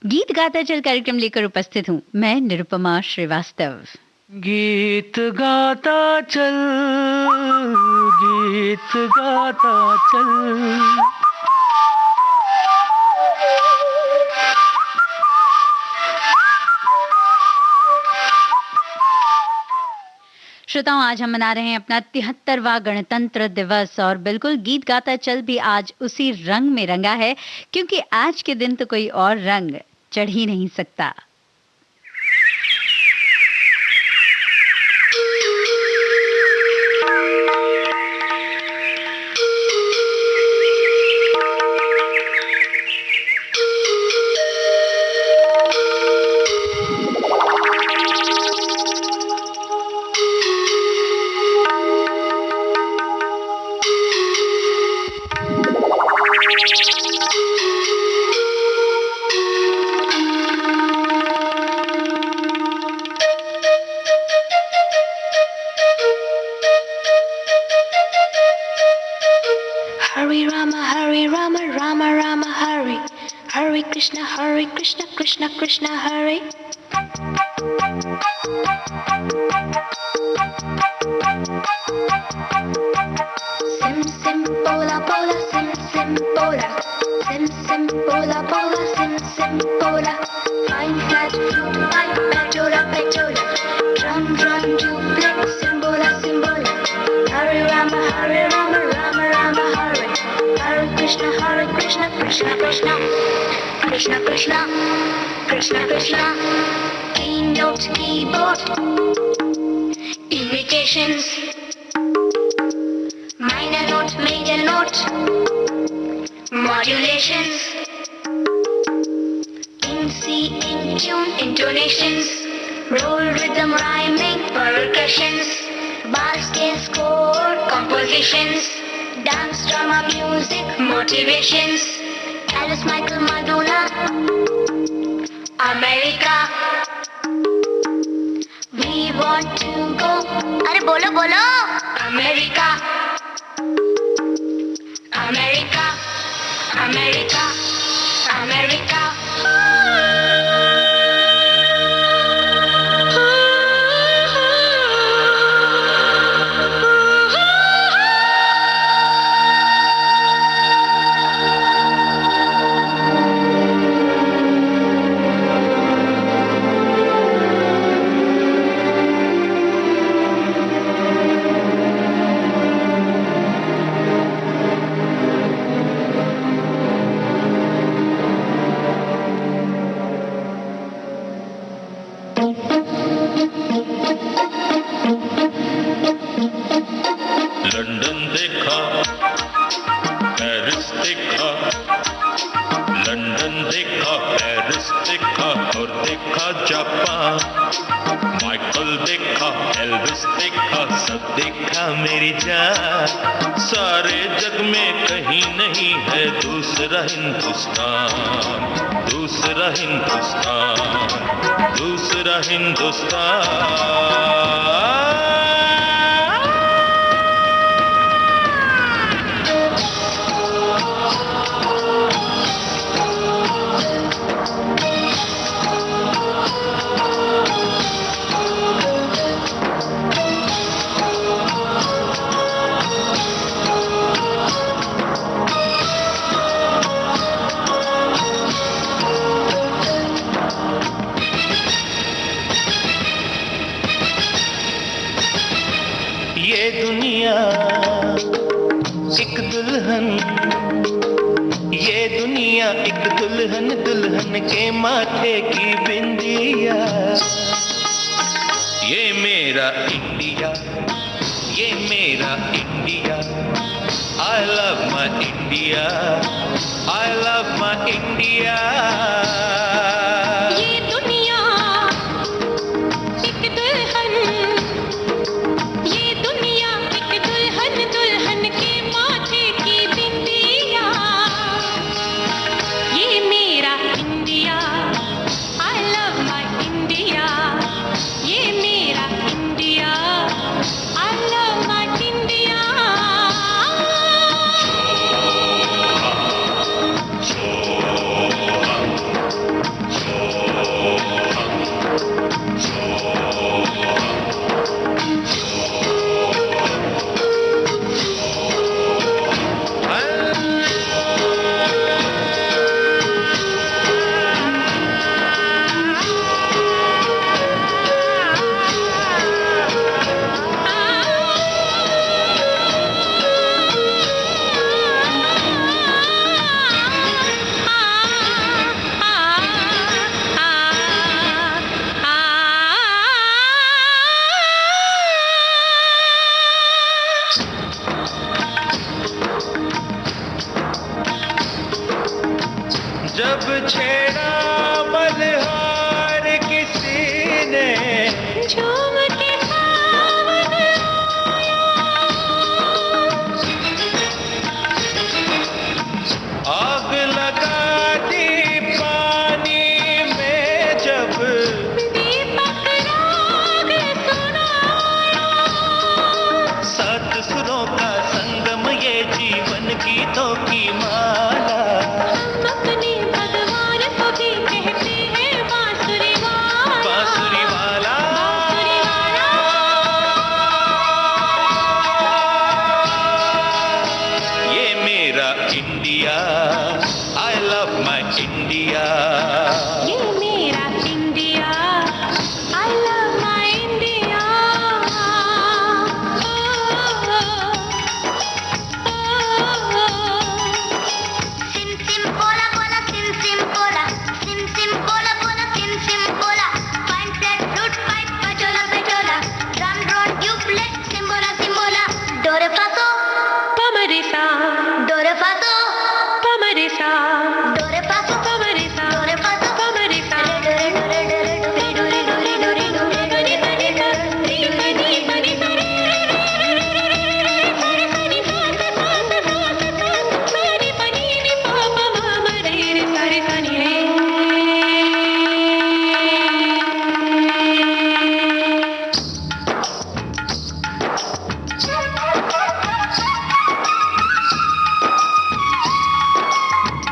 गीत गाता चल कार्यक्रम लेकर उपस्थित हूँ मैं निरुपमा श्रीवास्तव। गीत गाता चल, गीत गाता चल। श्रोताओं, आज हम मना रहे हैं अपना 73वां गणतंत्र दिवस और बिल्कुल गीत गाता चल भी आज उसी रंग में रंगा है, क्योंकि आज के दिन तो कोई और रंग चढ़ ही नहीं सकता। Hare Krishna, Krishna Krishna, Hare. Sim sim bola bola, sim sim bola, sim sim bola bola, sim sim bola. Fine flat flute, pipe, pajola pajola, drum drum duplex, simbola simbola. Hare Rama, Rama Rama, Hare. Hare Krishna, Krishna Krishna. Krishna Krishna, Krishna Krishna. Keynote, keyboard, imitations. Minor note, major note, modulations. In C, in tune, intonations. Roll, rhythm, rhyming, percussions. Bar, scale, score, compositions. Dance, drama, music, motivations. Alice, Michael, Madonna, America. We want to go. अरे बोलो बोलो. America, America, America, America. दूसरा हिंदुस्तान। दुल्हन के माथे की बिंदिया, ये मेरा इंडिया, ये मेरा India. I love my India, I love my India। ये दुनिया एक दुल्हन, ये दुनिया एक दुल्हन, दुल्हन के माथे की बिंदिया, ये मेरा India. I love my India, ये मेरा India. I love my India। Soha, छेड़ा मल्हार किसी ने, झूम के सावन आग लगा दी पानी में जब, दीपक राग सुनाया। सात सुरों का संगम ये जीवन गीतों की माला। हम अपने भगवान को भी कहते हैं बांसुरी वाला, बांसुरी वाला, बांसुरी वाला। ये मेरा India, I love my India. ये मेरा India, I love my India. सिम सिम बोला बोला सिम सिम बोला, सिम सिम बोला बोला सिम सिम बोला। फाइन फ्लैट फ्लूट पाइप बजोला बजोला, ड्रम ड्रोन ट्यूबलेट सिम्बोला सिम्बोला। डोरे फासो पमरिसा, डोरे फासो पमरिसा, डोरे फासो पमरिसा, डोरे फासो पमरिसा। डोरे डोरे डोरे डोरे डोरे डोरे डोरे डोरे डोरे डोरे डोरे री री री री री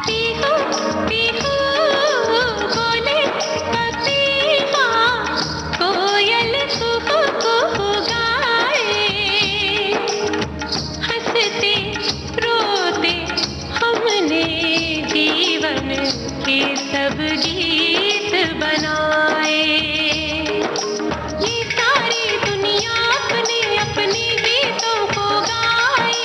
पीहू पीहू बोले पपीहा, कोयल कुहू कुहू गाए। हंसते रोते हमने जीवन के सब गीत बनाए। ये सारी दुनिया अपने अपने गीतों को गाए।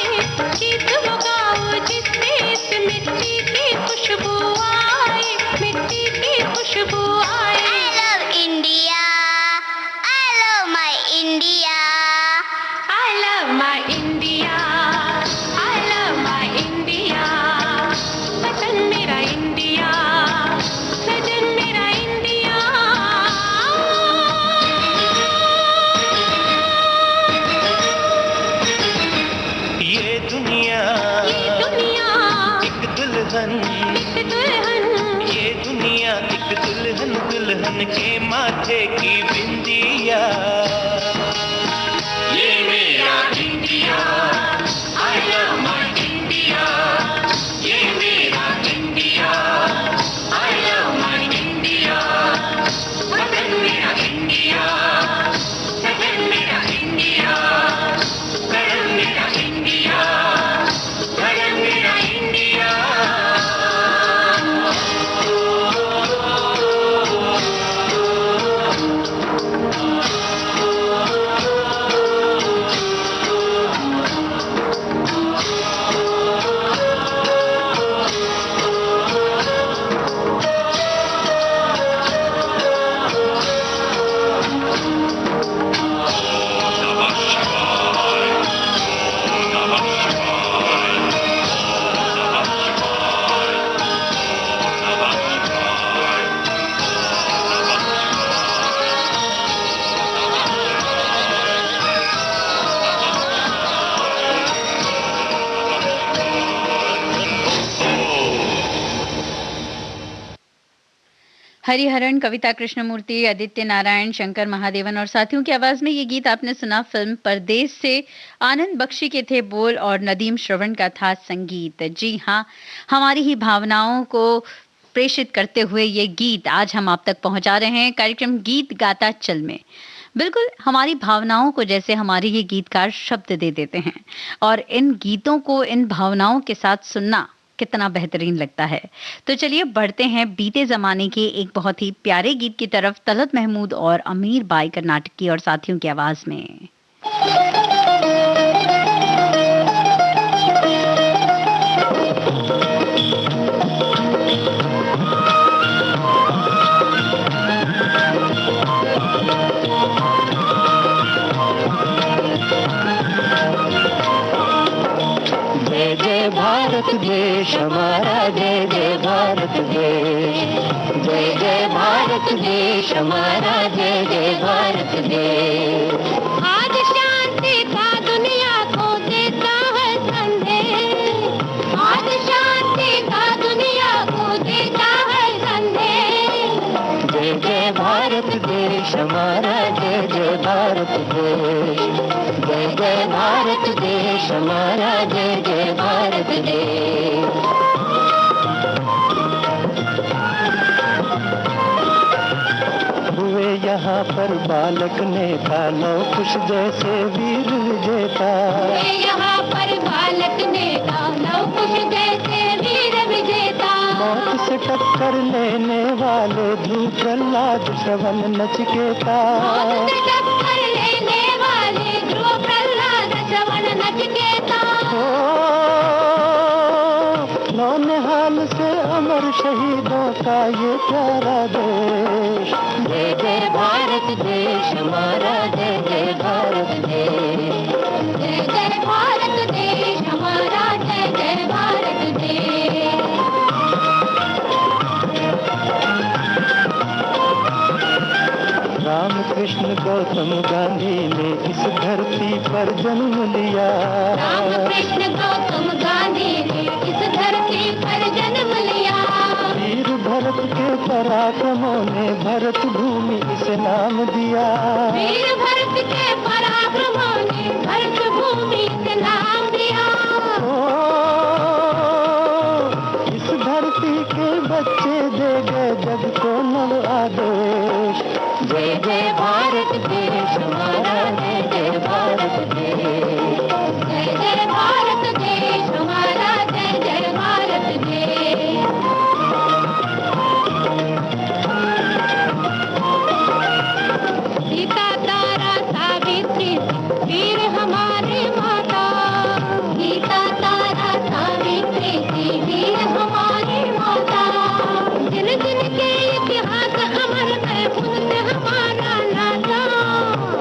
गीत वो गाओ जिससे इस मिट्टी की खुशबू आए, मिट्टी की खुशबू आए। I love India, I love my India, I love my India, I love my India। वतन मेरा इंडिया, सजन मेरा इंडिया। ये दुनिया एक दुल्हन, एक दुल्हन, ये दुनिया एक दुल्हन, दुल्हन के माथे की बिंदिया। ये मेरा India, I love my India. ये मेरा India, I love my India. वतन मेरा इंडिया, सजन मेरा इंडिया, करम मेरा इंडिया, धर्म मेरा इंडिया। हरिहरन, कविता कृष्णमूर्ति, आदित्य नारायण, शंकर महादेवन और साथियों की आवाज में ये गीत आपने सुना फिल्म परदेश से। आनंद बख्शी के थे बोल और नदीम श्रवण का था संगीत। जी हाँ, हमारी ही भावनाओं को प्रेषित करते हुए ये गीत आज हम आप तक पहुंचा रहे हैं कार्यक्रम गीत गाता चल में। बिल्कुल हमारी भावनाओं को जैसे हमारे ये गीतकार शब्द दे देते हैं और इन गीतों को इन भावनाओं के साथ सुनना कितना बेहतरीन लगता है। तो चलिए बढ़ते हैं बीते जमाने के एक बहुत ही प्यारे गीत की तरफ, तलत महमूद और अमीर बाई कर्नाटक की और साथियों की आवाज में। जय जय भारत देश हमारा, जय जय भारत देश। जय जय भारत देश हमारा, जय जय भारत देश। आज शांति का दुनिया को देता है संदेश, आज शांति का दुनिया को देता है संदेश। जय जय भारत देश हमारा, जय जय भारत देश। जय जय भारत देश हमारा, जय जय भारत देश। हुए यहाँ पर बालक नेता, लौ कुश जैसे वीर विजेता। हुए यहाँ पर बालक नेता, लौ कुश जैसे वीर विजेता। मौत से टक्कर लेने वाले ध्रुव प्रहलाद श्रवण नचिकेता। मौत से टक्कर लेने वाले ध्रुव प्रहलाद श्रवण नचिकेता। नौनिहाल से अमर शहीदों का ये प्यारा देश। जय जय भारत देश हमारा, जय जय भारत देश। जय जय भारत देश हमारा, जय जय भारत देश। राम कृष्ण गौतम गांधी ने इस धरती पर जन्म लिया। राम कृष्ण गौतम गांधी ने इस धरती पर जन्म लिया। वीर भरत के पराक्रमों ने भरत भूमि इसे नाम दिया। वीर भरत के पराक्रमों ने भरत भूमि इसे नाम दिया। इस धरती के बच्चे दे गए जग को नव आदेश। जय जय भारत देश हमारा, जय जय भारत देश। जय जय भारत देश हमारा, जय जय भारत देश। सीता तारा सावित्री वीर हमारी माता। सीता तारा सावित्री वीर हमारी माता। जिन जिन के इतिहास अमर है उनसे हमारा नाता।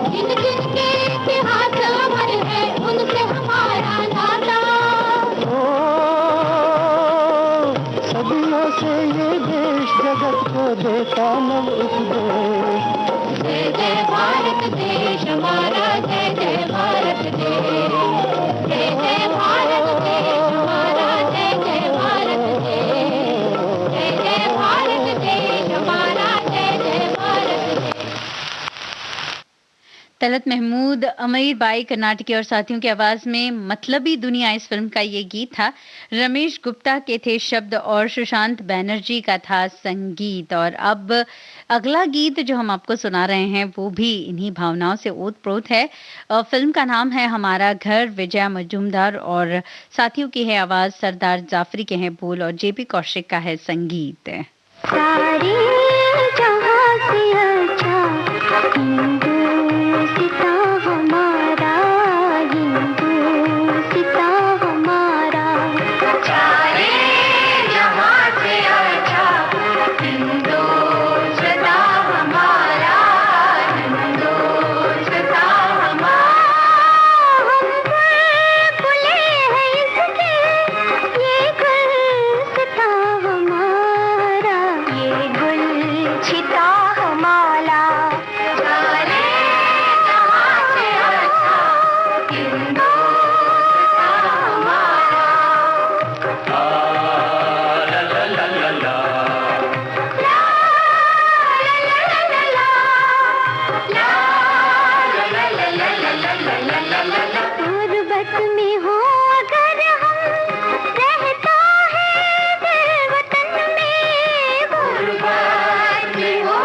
जिन जिन के इतिहास अमर है उनसे हमारा नाता। सदियों से ये देश जगत को देता नव उपदेश। जय जय भारत देश हमारा, जय जय भारत देश। जय जय भारत देश हमारा, जय जय भारत देश। जय जय भारत देश हमारा, जय जय भारत देश। तलत महमूद, अमीर बाई कर्नाटकी और साथियों की आवाज में मतलबी दुनिया इस फिल्म का ये गीत था। रमेश गुप्ता के थे शब्द और सुशांत बैनर्जी का था संगीत। और अब अगला गीत जो हम आपको सुना रहे हैं वो भी इन्हीं भावनाओं से ओतप्रोत है। फिल्म का नाम है हमारा घर, विजया मजूमदार और साथियों की है आवाज, सरदार जाफरी के हैं बोल और जेपी कौशिक का है संगीत। सारे जहां से अच्छा हिंदुस्ता हमारा, हिंदुस्ता हमारा। सारे जहां से अच्छा हिंदुस्ता हमारा, हिंदुस्ता हमारा। हम बुले हैं इसके, ये गुलसिता हमारा, ये गुलसिता हमारा। सारे जहां से अच्छा हिंदुस्ता हमारा। गुरबत में हो अगर हम, रहता है दिल वतन में। गुरबत में हो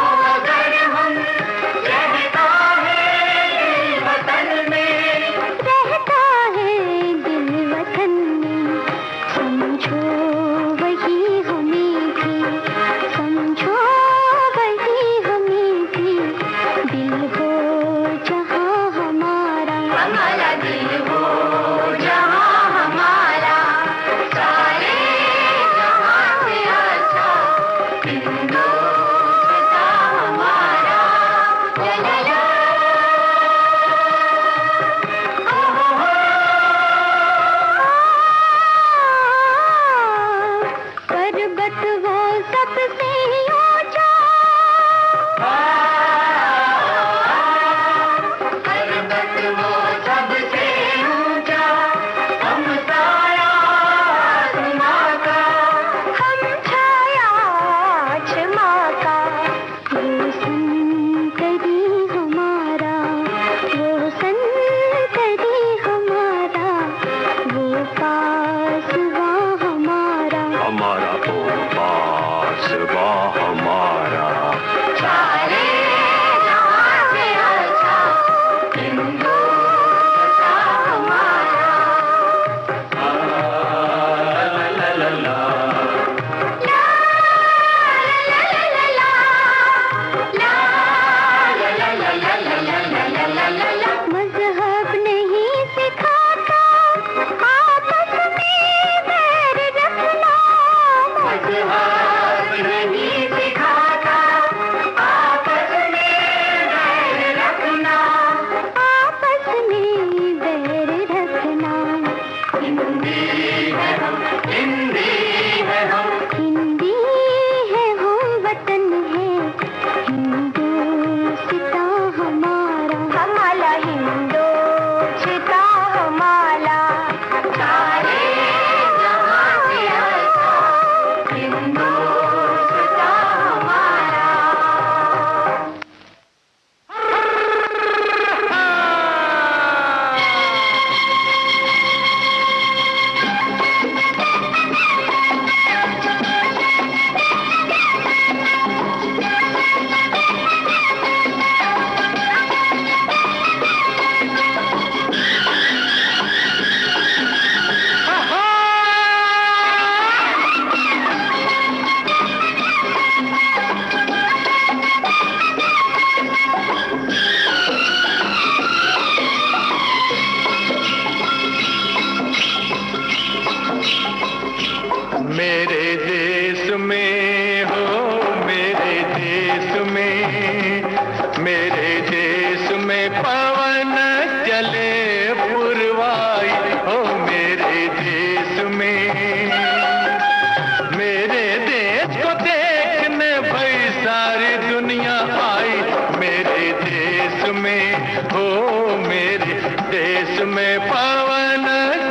में पवन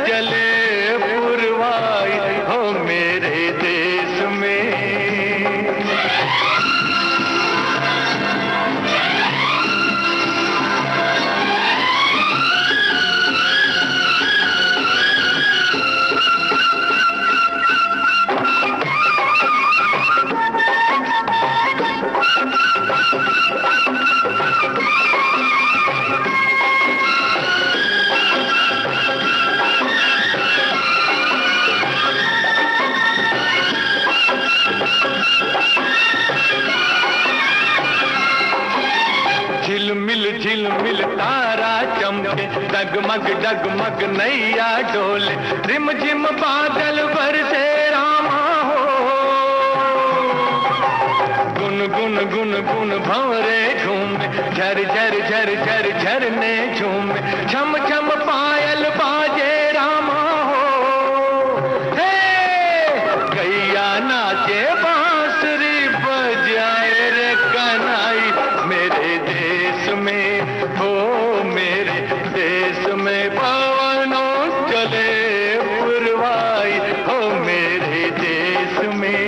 चले पुरवाई हो मेरे देश में। झिलमिल तारा चमके, डगमग डगमग नैया डोले, रिमझिम बादल बरसे रामा हो। गुन गुन गुन गुन भंवरे झूमे, झर झर झर झर झरने झूमे, छम छम पायल बाजे रामा हो। हे गैया नाचे बांसुरी बजाए रे कन्हई मेरे देश में हो मेरे देश में पवनों चले पुरवाई हो मेरे देश में।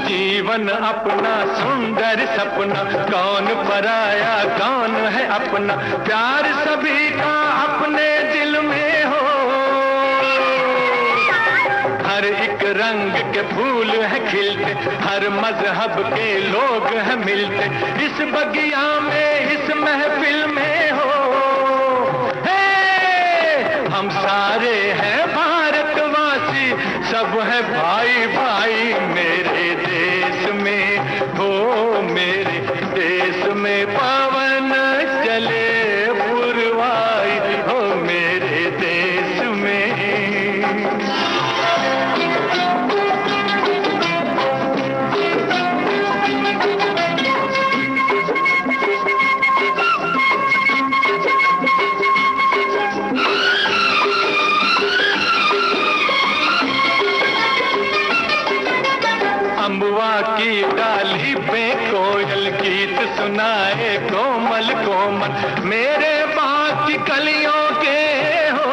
जीवन अपना सुंदर सपना, कौन पराया कौन है अपना, प्यार सभी का अपने दिल में हो। हर एक रंग के फूल है खिलते, हर मजहब के लोग हैं मिलते, इस बगिया में इस महफिल में हो। हे हम सारे हैं भारतवासी, सब है भाई भाई मेरे देश में हो मेरे देश में पवन चले पुरवाई हो मेरे देश में। अम्बुआ की डाली पे कोयल गीत सुनाए कोमल कोमल, मेरे बाग की कलियों के हो।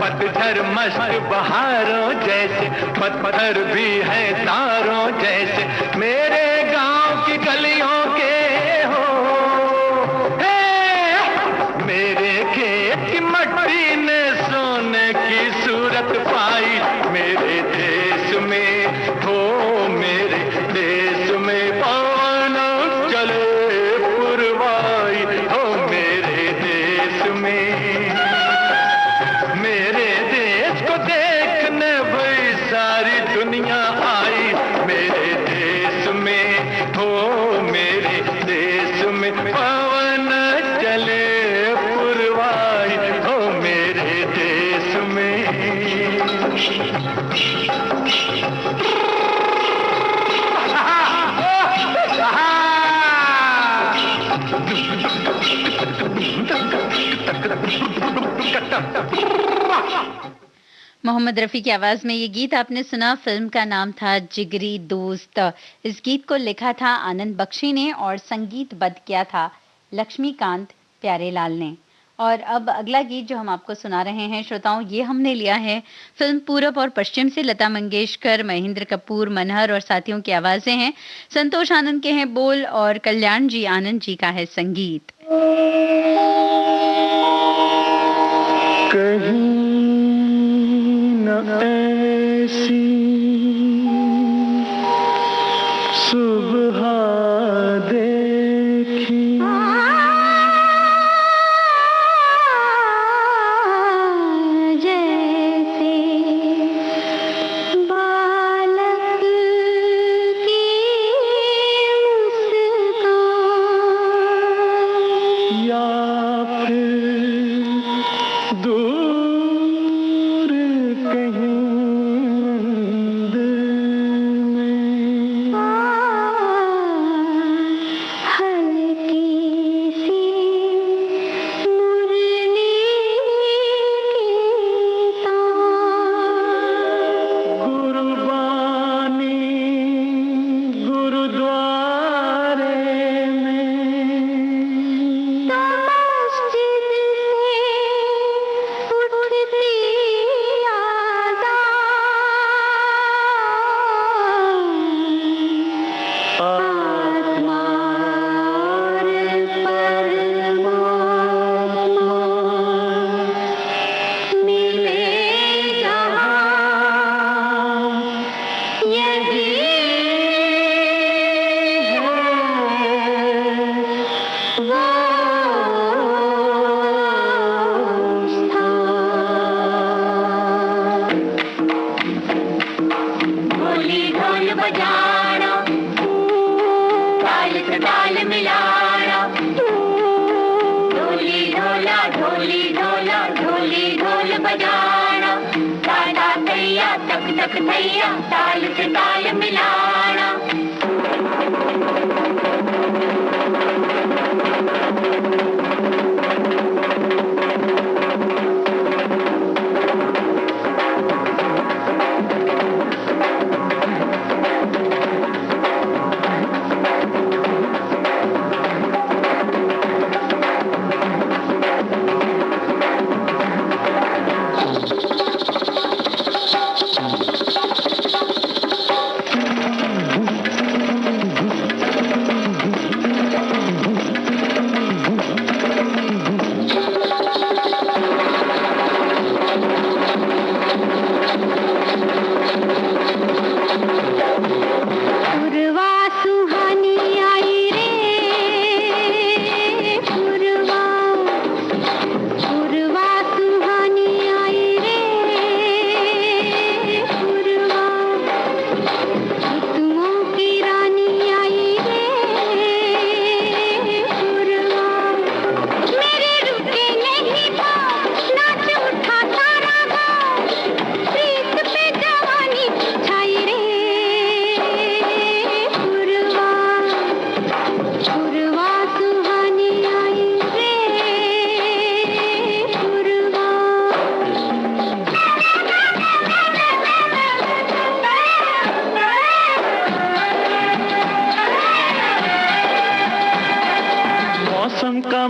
पतझर मस्त बहारों जैसे, पत्थर भी है तारों जैसे, मेरे गांव की गलियों के हो। हे मेरे खेत की मट्टी ने सोने की सूरत पाई मेरे देश में हो मेरे देश में पवन चले पुरवाई हो मेरे देश में। मेरे देश को देखने भाई सारी दुनिया आई मेरे देश में हो मेरे देश में पवन चले पुरवाई हो मेरे देश में। मोहम्मद रफ़ी की आवाज में ये गीत आपने सुना। फिल्म का नाम था जिगरी दोस्त। इस गीत को लिखा था आनंद बख्शी ने और संगीतबद्ध किया था लक्ष्मीकांत प्यारेलाल ने। और अब अगला गीत जो हम आपको सुना रहे हैं श्रोताओं, ये हमने लिया है फिल्म पूरब और पश्चिम से। लता मंगेशकर, महेंद्र कपूर, मनहर और साथियों की आवाजें हैं। संतोष आनंद के हैं बोल और कल्याण जी आनंद जी का है संगीत। कहीं न ऐसी सुबह देखी जैसे बालक की मुस्कान, या फिर दूर कहीं ढोलक भैया ताल से ताल मिलाना।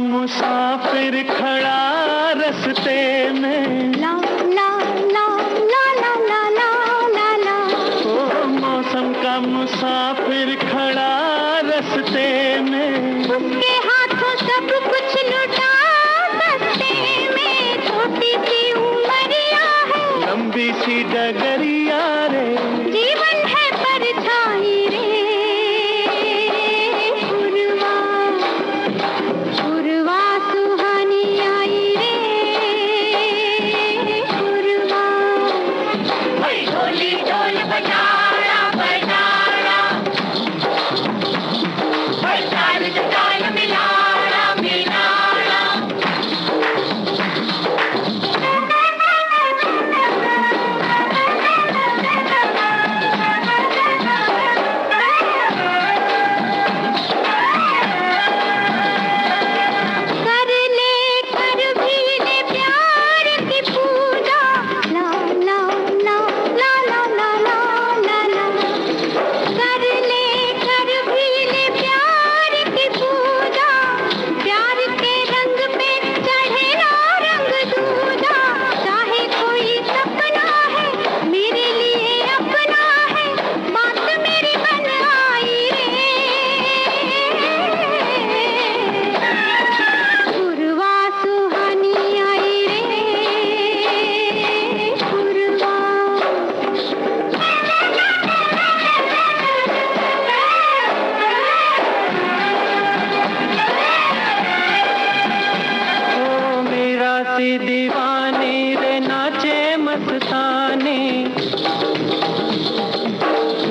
मुसाफिर खड़ा रस्ते में, ला ला ला ला ला ला ला ला ला। ओ मौसम का मुसाफिर खड़ा रस्ते में, उसके हाथों सब कुछ लुटा बस्ते में। छोटी सी उमरिया है, लंबी सी डगरिया रे, जीवन है परछाई रे। दीवानी रे नाचे मस्तानी,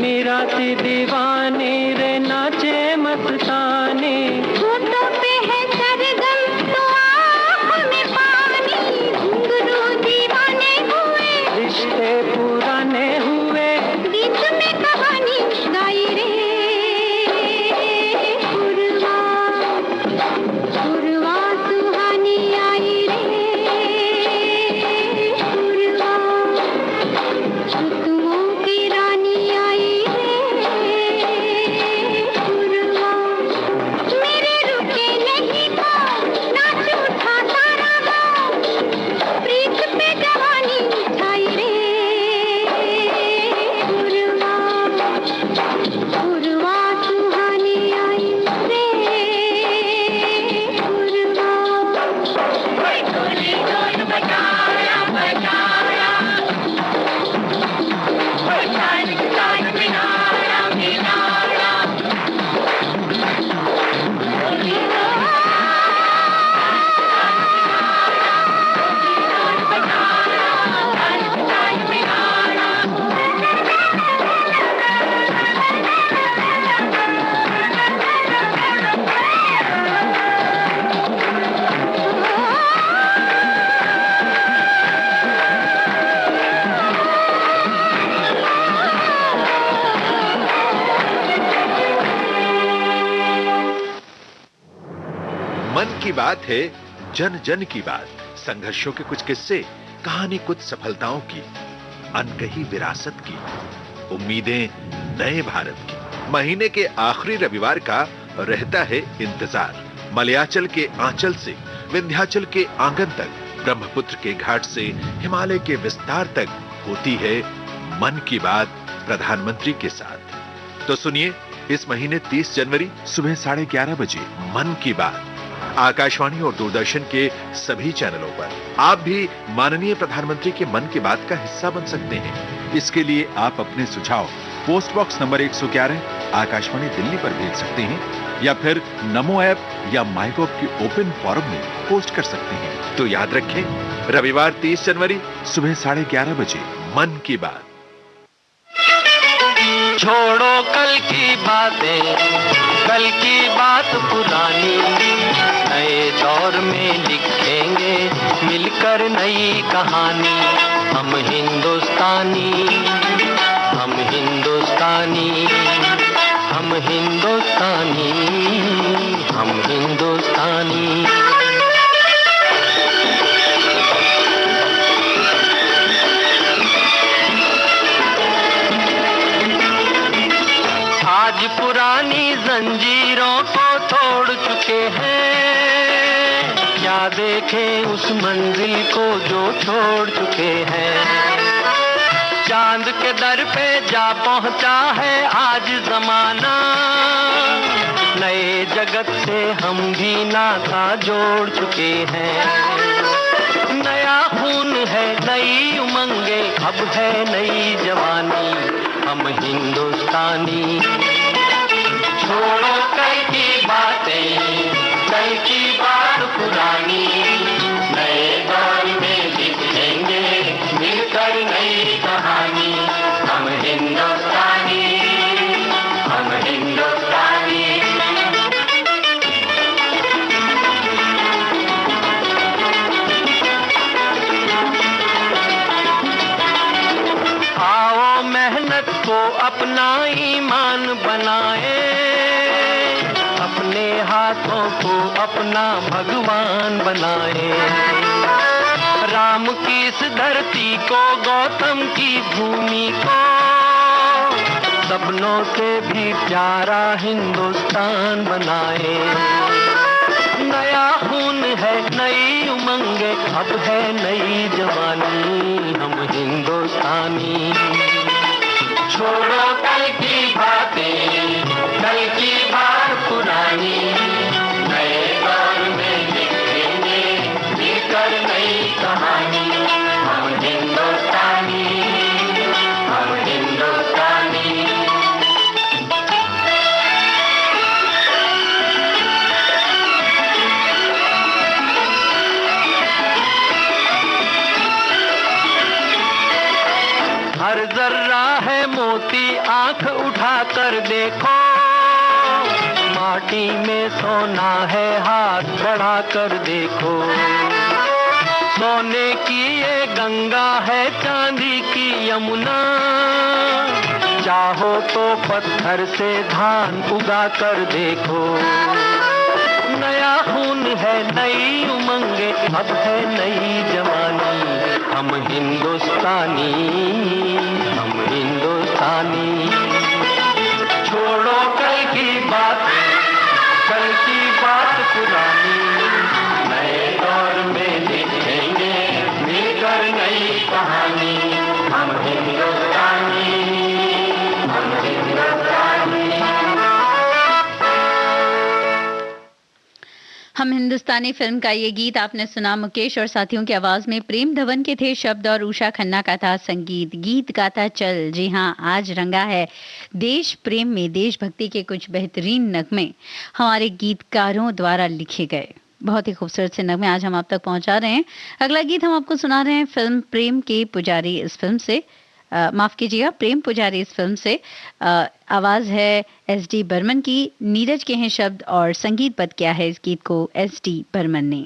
मेरा सी दीवानी रे नाचे मस्तानी। होठों पे है सरगम तो आँखों में पानी, घुंघरू दीवाने हुए, रिश्ते पुराने हुए, गीत में कहानी गाई रे। पुरवा पुरवा सुहानी आई रे। पुरवा ऋतुओं की रानी आई रे। पुरवा मेरे रुके नहीं पाँव, नाच उठा सारा गाँव, प्रीत पे जवानी छाई रे। पुरवा पुरवा सुहानी आई रे। पुरवा ढोली ढोल बजाया बजाया, की बात है, जन जन की बात, संघर्षों के कुछ किस्से, कहानी कुछ सफलताओं की, अनकही विरासत की, उम्मीदें नए भारत की। महीने के आखिरी रविवार का रहता है इंतजार। मलयाचल के आंचल से विंध्याचल के आंगन तक, ब्रह्मपुत्र के घाट से हिमालय के विस्तार तक होती है मन की बात प्रधानमंत्री के साथ। तो सुनिए, इस महीने 30 जनवरी सुबह 11:30 बजे मन की बात आकाशवाणी और दूरदर्शन के सभी चैनलों पर। आप भी माननीय प्रधानमंत्री के मन की बात का हिस्सा बन सकते हैं। इसके लिए आप अपने सुझाव post box number 111 Akashvani Delhi पर भेज सकते हैं या फिर नमो ऐप या माईगॉव के ओपन फोरम में पोस्ट कर सकते हैं। तो याद रखें, रविवार 30 जनवरी सुबह 11:30 बजे मन की बात। छोड़ो कल की बातें, कल की बात पुरानी, नए दौर में लिखेंगे मिलकर नई कहानी। हम हिंदुस्तानी, हम हिंदुस्तानी, हम हिंदुस्तानी, हम हिंदुस्तानी। आज पुरानी जंजीरों को तोड़ चुके हैं, क्या देखें उस मंजिल को जो छोड़ चुके हैं। चांद के दर पे जा पहुंचा है आज जमाना, नए जगत से हम भी नाता जोड़ चुके हैं। नया खून है, नई उमंगे, अब है नई जवानी। हम हिंदुस्तानी, छोड़ो कल की बातें, कल की बात पुरानी, नए दौर में लिखेंगे मिलकर नई कहानी। हम हिंदुस्तानी, हम हिंदुस्तानी। आओ मेहनत को अपना ईमान बनाए, अपने हाथों को अपना भगवान बनाए। राम की इस धरती को, गौतम की भूमि को, सपनों से भी प्यारा हिंदुस्तान बनाए। नया खून है, नई उमंगे, अब है नई जवानी। हम हिंदुस्तानी, छोड़ो कल की बातें, कल की बात पुरानी, नए दौर में लिखेंगे मिलकर नई कहानी। हम हिंदुस्तानी, हम हिंदुस्तानी। हर जर्रा है मोती, आंख उठाकर देखो, माटी में सोना है, हाथ बढ़ाकर देखो। सोने की ये गंगा है, चांदी की यमुना, चाहो तो पत्थर से धान उगा कर देखो। नया खून है, नई उमंगे, अब है नई जवानी। हम हिंदुस्तानी, हम हिंदुस्तानी। छोड़ो कल की बात, कल की बात पुरानी, नए दौर में लिखेंगे मिलकर नई कहानी। हम हिंदुस्तानी, हम हिंदुस्तानी। हम हिंदुस्तानी फिल्म का ये गीत आपने सुना मुकेश और साथियों की आवाज में। प्रेम धवन के थे शब्द और उषा खन्ना का था संगीत। गीत गाता चल, जी हाँ, आज रंगा है देश प्रेम में देशभक्ति के कुछ बेहतरीन नगमे हमारे गीतकारों द्वारा लिखे गए। बहुत ही खूबसूरत से नगमे आज हम आप तक पहुंचा रहे हैं। अगला गीत हम आपको सुना रहे हैं फिल्म प्रेम के पुजारी इस फिल्म से, माफ कीजिएगा, प्रेम पुजारी इस फिल्म से। आवाज है SD बर्मन की, नीरज के हैं शब्द और संगीतबद्ध किया है इस गीत को SD बर्मन ने।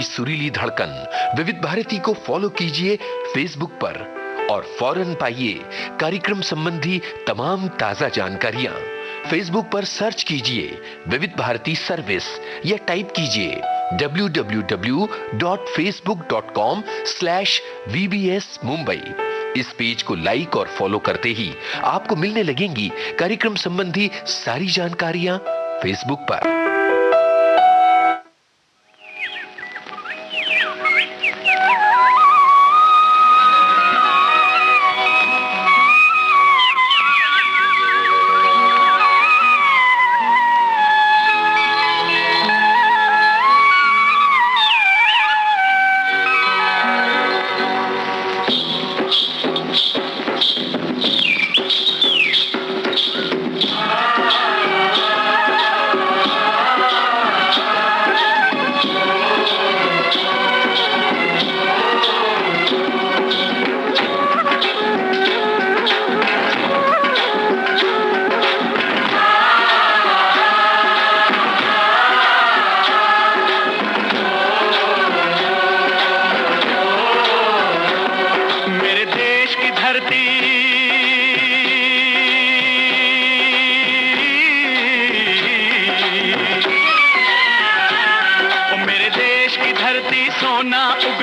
सुरीली धड़कन विविध भारती को फॉलो कीजिए फेसबुक पर और फौरन पाइए कार्यक्रम संबंधी तमाम ताजा जानकारियां। फेसबुक पर सर्च कीजिए विविध भारती सर्विस या टाइप कीजिए www.facebook.com/VBS Mumbai। इस पेज को लाइक और फॉलो करते ही आपको मिलने लगेंगी कार्यक्रम संबंधी सारी जानकारियां फेसबुक पर।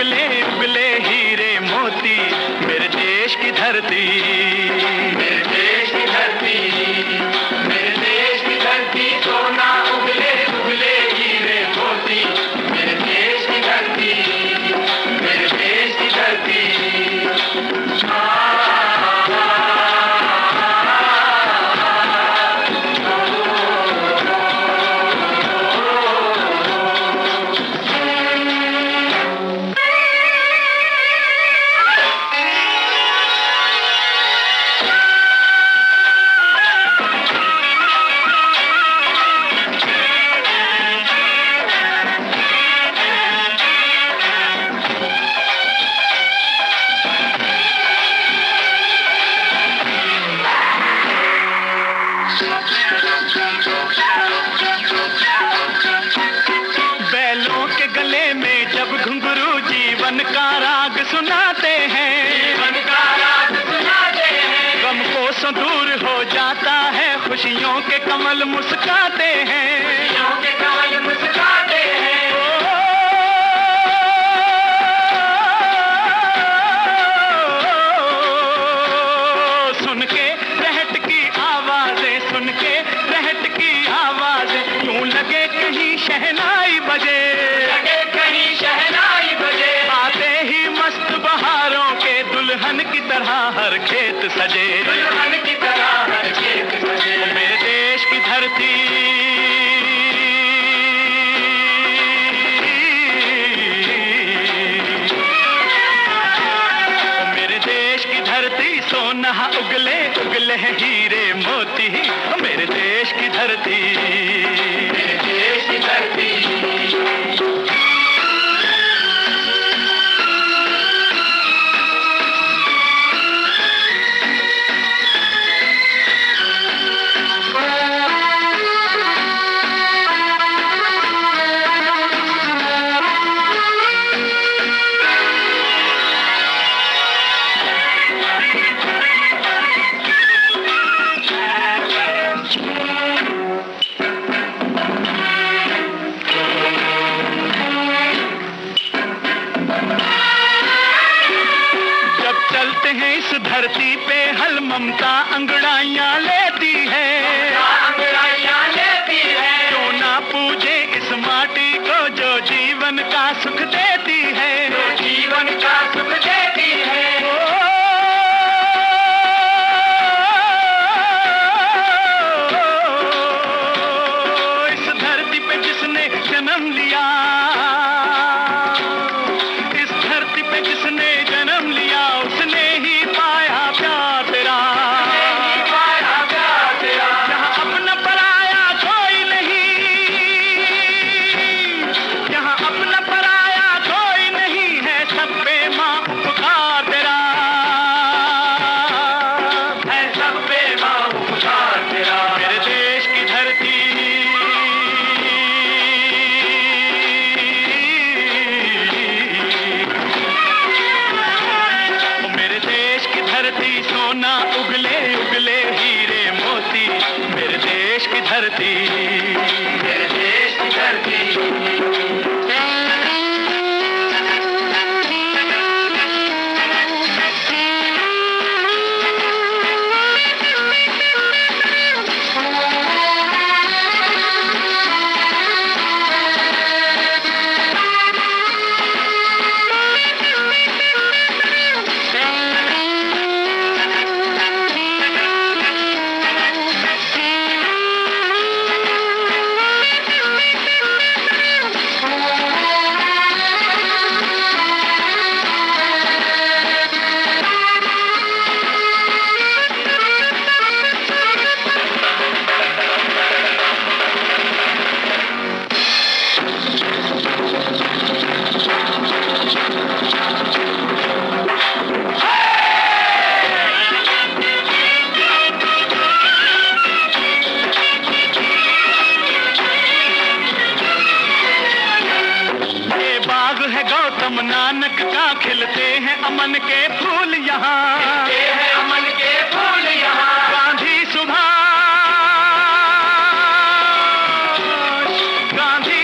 उगले उगले हीरे मोती, मेरे देश की धरती, मेरे देश की धरती, मेरे देश की धरती, सोना उगले उगले हीरे मोती, मेरे देश की धरती, मेरे देश की धरती। बैलों के गले में जब घुंघरू जीवन का राग सुनाते हैं, जीवन का राग सुनाते हैं, गम को दूर हो जाता है, खुशियों के कमल मुस्काते हैं, खुशियों के कमल मुस्काते हैं। सुन के रहट की आवाजें, सुन के रहट की आवाजें, यूं लगे कहीं शहनाई बजे, लगे कहीं शहनाई बजे, आते ही मस्त बहारों के दुल्हन की तरह हर खेत सजे, दुल्हन की तरह हर खेत सजे। मेरे देश की धरती, मेरे देश की धरती, सोना उगले उगले हीरे मोती, मेरे देश की धरती, मेरे देश की धरती। धरती पे हल ममता अंगड़ाइयां लेती है, अंगड़ाइयां लेती है, क्यों ना पूजे इस माटी को जो जीवन का सुख देती है, जो जीवन का सुख देती है। इस धरती पे जिसने जन्म लिया, इस धरती पे जिसने जन्म लिया, उसने ही पाया प्यार तेरा, पाया प्यार तेरा। यहाँ अपना पराया कोई नहीं, यहाँ अपना पराया कोई नहीं है, सब पे माँ उपकार तेरा, है सब पे माँ उपकार तेरा। मेरे देश की धरती, सोना उगले उगले हीरे मोती, मेरे देश की धरती, मेरे देश की धरती। गौतम नानक का खिलते हैं अमन के फूल यहाँ, अमन के फूल यहाँ। गांधी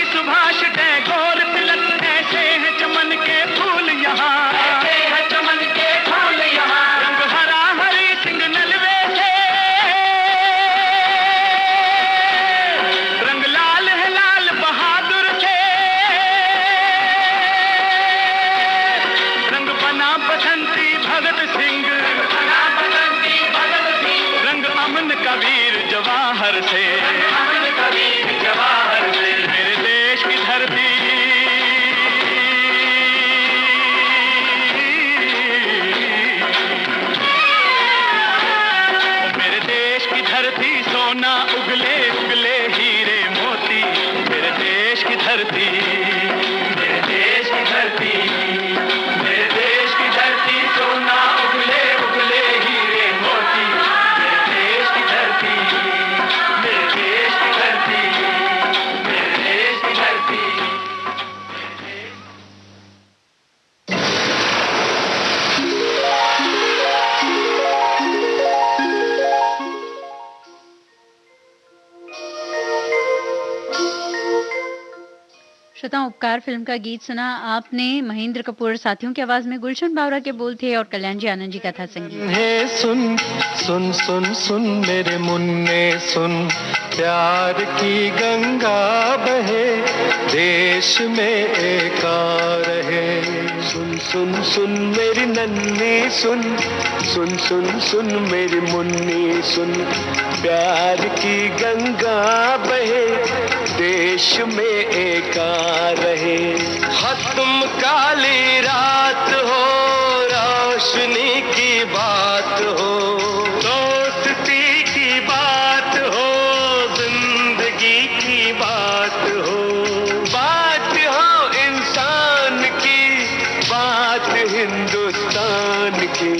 सुभाष टैगोर तिलक ऐसे हैं चमन के फूल कबीर जवाहर से, अमित कबीर जवाहर से, मेरे देश की धरती, मेरे देश की धरती सोना उगले उगले हीरे मोती, मेरे देश की धरती, मेरे देश की धरती, मेरे देश की धरती सोना उगले उगले हीरे मोती, मेरे देश की धरती, मेरे देश की धरती, मेरे देश की धरती। श्रोताओं, उपकार फिल्म का गीत सुना आपने। महेंद्र कपूर और साथियों की आवाज में गुलशन बावरा के बोल थे और कल्याण जी आनंद जी का था संगीत। हे सुन सुन सुन सुन मेरे मुन्ने सुन, प्यार की गंगा बहे, देश में एकार है। सुन सुन सुन मेरी नन्ही सुन, सुन सुन सुन मेरी मुन्नी सुन, प्यार की गंगा बहे, देश में एकार रहे। खत्म काली रात हो, रोशनी की बात हो, दोस्ती की बात हो, जिंदगी की बात हो, बात हो इंसान की, बात हिंदुस्तान की।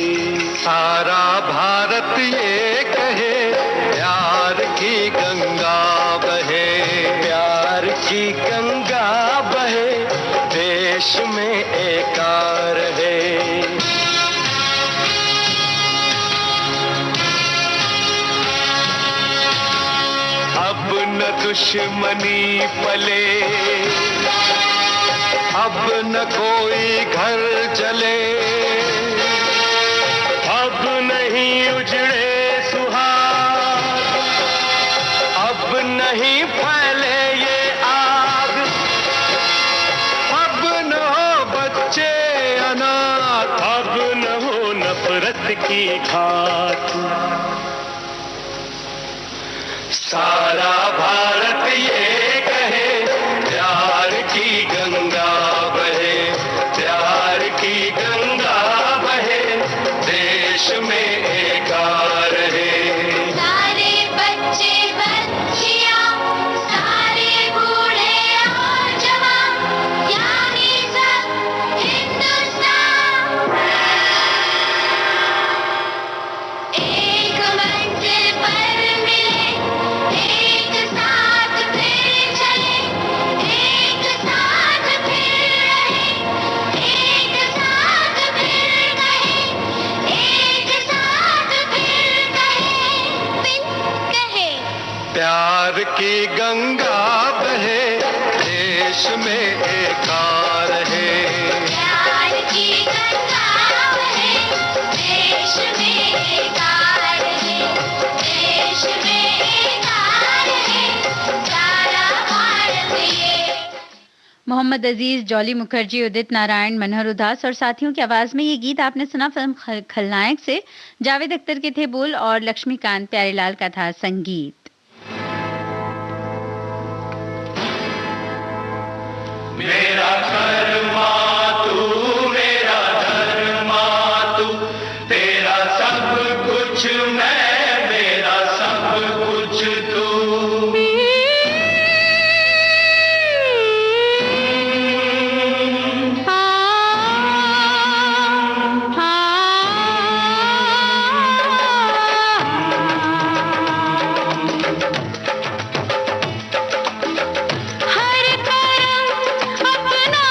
सारा भारत ये कहे, प्यार की गंगा बहे, प्यार की गंगा बहे, देश में एकार है। अब न दुश्मनी पले, अब न कोई घर जले, अब नहीं उजड़े सुहाग, अब नहीं फैले ये आग, अब न हो बच्चे अनाथ, अब न हो नफरत की खाक। सारा भारत ये कहे, प्यार की गंगा बहे, प्यार की गंगा बहे, देश में एकार है। सारे बच्चे बच्चियां, सारे बूढ़े और जवान, यानी सब हिंदुस्तान, एक मंजिल पर मिले, एक साथ फिर चले, एक साथ फिर रहे, एक साथ फिर कहे, एक साथ फिर कहे। प्यार की गंगा बहे, देश में एकार है। प्यार की गंगा बहे, देश में एकार है, देश में एकार है, सारा भारत ये। मोहम्मद अजीज, जॉली मुखर्जी, उदित नारायण, मनोहर उदास और साथियों की आवाज में ये गीत आपने सुना फिल्म खलनायक से। जावेद अख्तर के थे बोल और लक्ष्मीकांत प्यारेलाल का था संगीत। मेरा कर्मा तू, मेरा धर्मा तू, तेरा सब कुछ मैं, मेरा सब कुछ तू। हर करम अपना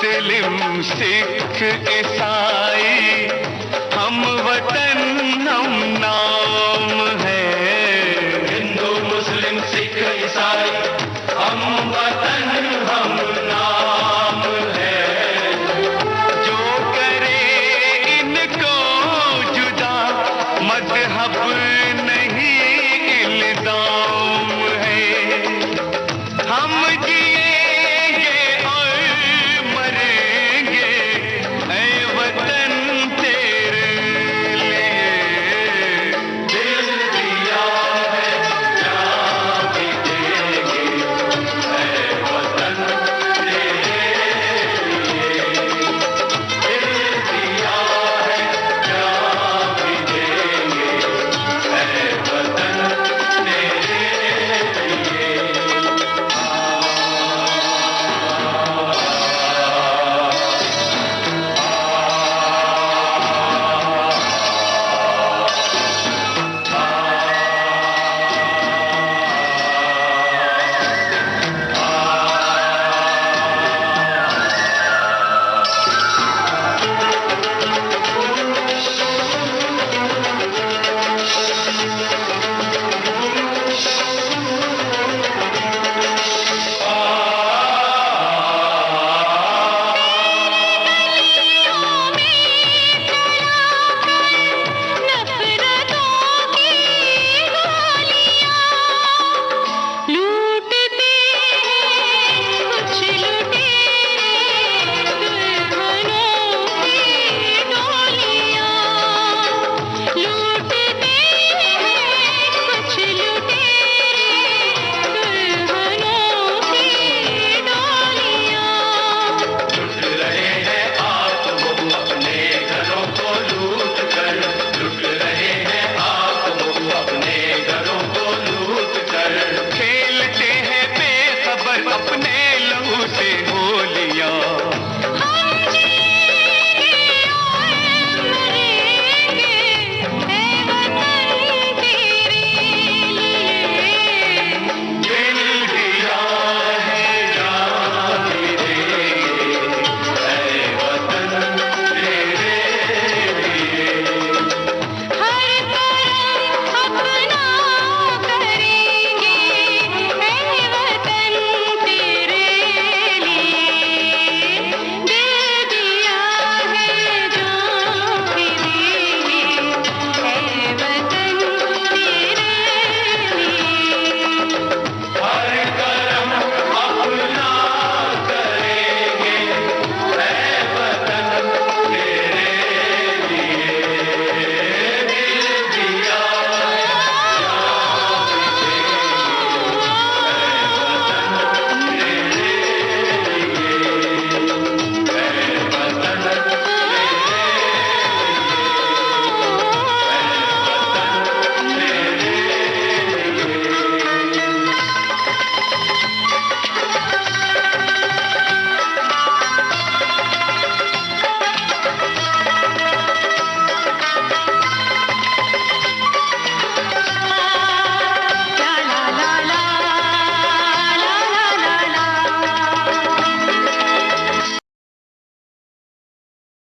मुस्लिम सिख ईसाई